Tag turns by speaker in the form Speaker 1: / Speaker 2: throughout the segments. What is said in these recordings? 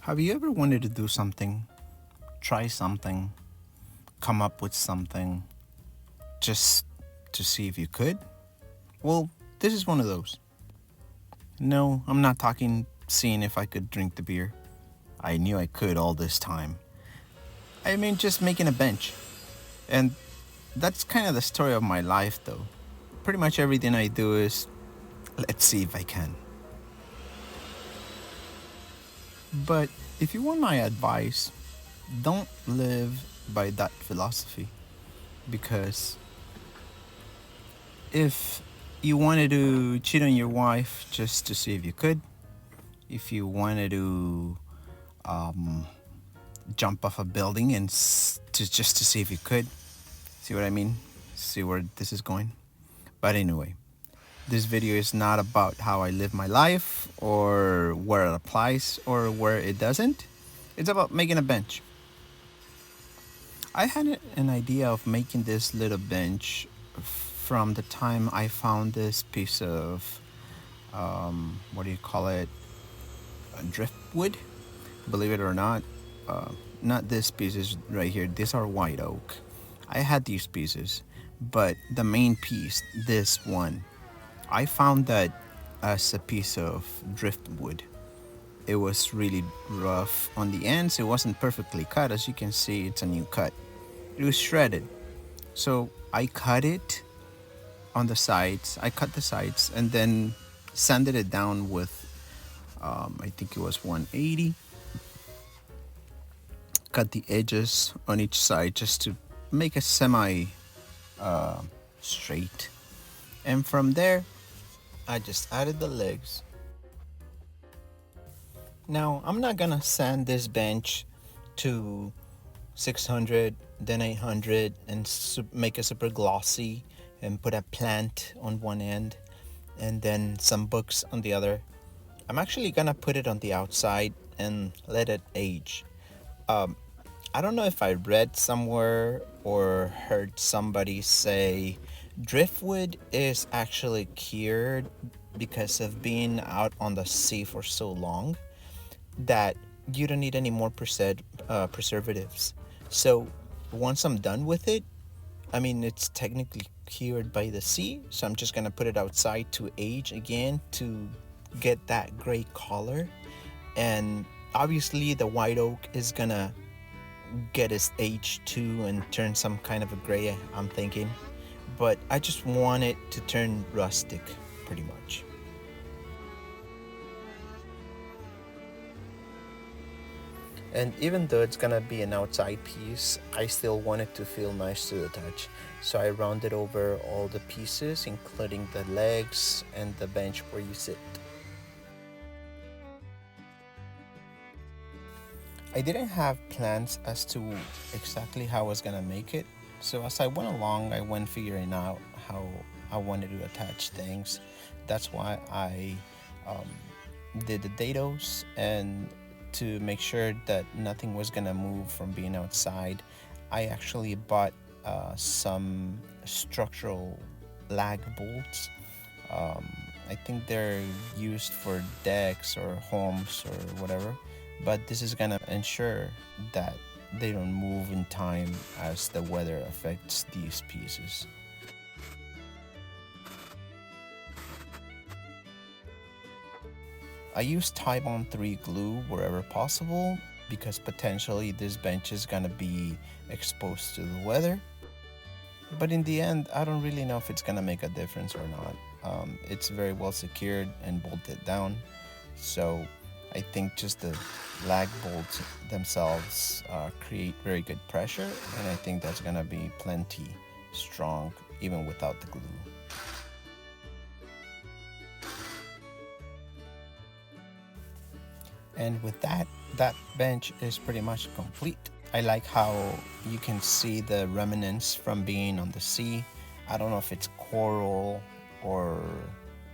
Speaker 1: Have you ever wanted to do something, try something, come up with something just to see if you could? Well, this is one of those. No, I'm not talking seeing if I could drink the beer. I knew I could all this time. I mean, just making a bench. And that's kind of the story of my life, though. Pretty much everything I do is let's see if I can. But if you want my advice, don't live by that philosophy. Because if you wanted to cheat on your wife just to see if you could, if you wanted to um, jump off a building and just to see if you could, see what I mean? See where this is going? But anyway, this video is not about how I live my life or where it applies or where it doesn't. It's about making a bench. I had an idea of making this little bench from the time I found this piece of, what do you call it, driftwood. Believe it or not, not this pieces right here. These are white oak. I had these pieces, but the main piece, this one, I found that as a piece of driftwood. It was really rough on the ends. It wasn't perfectly cut. As you can see, it's a new cut. It was shredded. So I cut it on the sides. I cut the sides and then sanded it down with, I think it was 180. Cut the edges on each side just to make a semi straight. And from there, I just added the legs. Now, I'm not gonna sand this bench to 600, then 800, and make it super glossy and put a plant on one end and then some books on the other. I'm actually gonna put it on the outside and let it age. I don't know if I read somewhere or heard somebody say driftwood is actually cured because of being out on the sea for so long that you don't need any more preservatives. So once I'm done with it, I mean, it's technically cured by the sea, so I'm just gonna put it outside to age again to get that gray color. And obviously the white oak is gonna get its age too and turn some kind of a gray, I'm thinking. But I just want it to turn rustic pretty much. And even though it's gonna be an outside piece, I still want it to feel nice to the touch. So I rounded over all the pieces, including the legs and the bench where you sit. I didn't have plans as to exactly how I was gonna make it. So as I went along, I went figuring out how I wanted to attach things. That's why I did the dados, and to make sure that nothing was gonna move from being outside, I actually bought some structural lag bolts. I think they're used for decks or homes or whatever, but this is gonna ensure that they don't move in time as the weather affects these pieces. I use Tybon 3 glue wherever possible because potentially this bench is gonna be exposed to the weather. But in the end, I don't really know if it's gonna make a difference or not. It's very well secured and bolted down, so I think just the lag bolts themselves create very good pressure, and I think that's gonna be plenty strong even without the glue. And with that bench is pretty much complete. I like how you can see the remnants from being on the sea. I don't know if it's coral or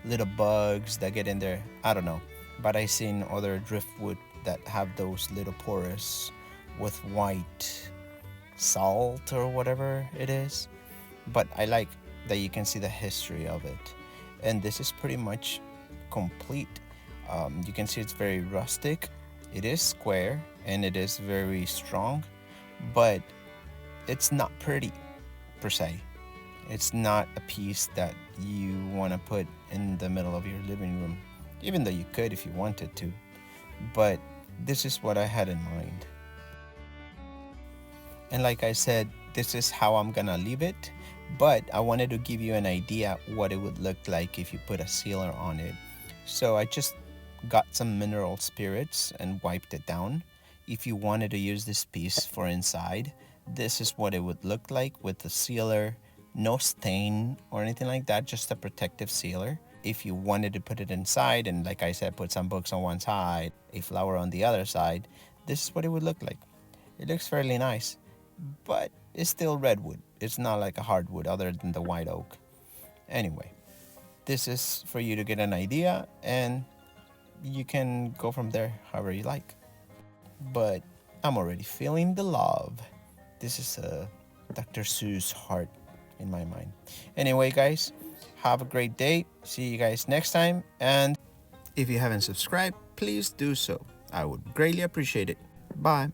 Speaker 1: little bugs that get in there. I don't know. But I've seen other driftwood that have those little pores with white salt or whatever it is. But I like that you can see the history of it. And this is pretty much complete. You can see it's very rustic. It is square and it is very strong, but it's not pretty per se. It's not a piece that you want to put in the middle of your living room, even though you could if you wanted to. But this is what I had in mind. And like I said, this is how I'm gonna leave it. But I wanted to give you an idea what it would look like if you put a sealer on it. So I just got some mineral spirits and wiped it down. If you wanted to use this piece for inside, this is what it would look like with the sealer. No stain or anything like that, just a protective sealer. If you wanted to put it inside and, like I said, put some books on one side, a flower on the other side, this is what it would look like. It looks fairly nice, but it's still redwood. It's not like a hardwood other than the white oak. Anyway, this is for you to get an idea, and you can go from there however you like. But I'm already feeling the love. This is a Dr. Seuss heart in my mind. Anyway, guys, have a great day. See you guys next time. And if you haven't subscribed, please do so. I would greatly appreciate it. Bye.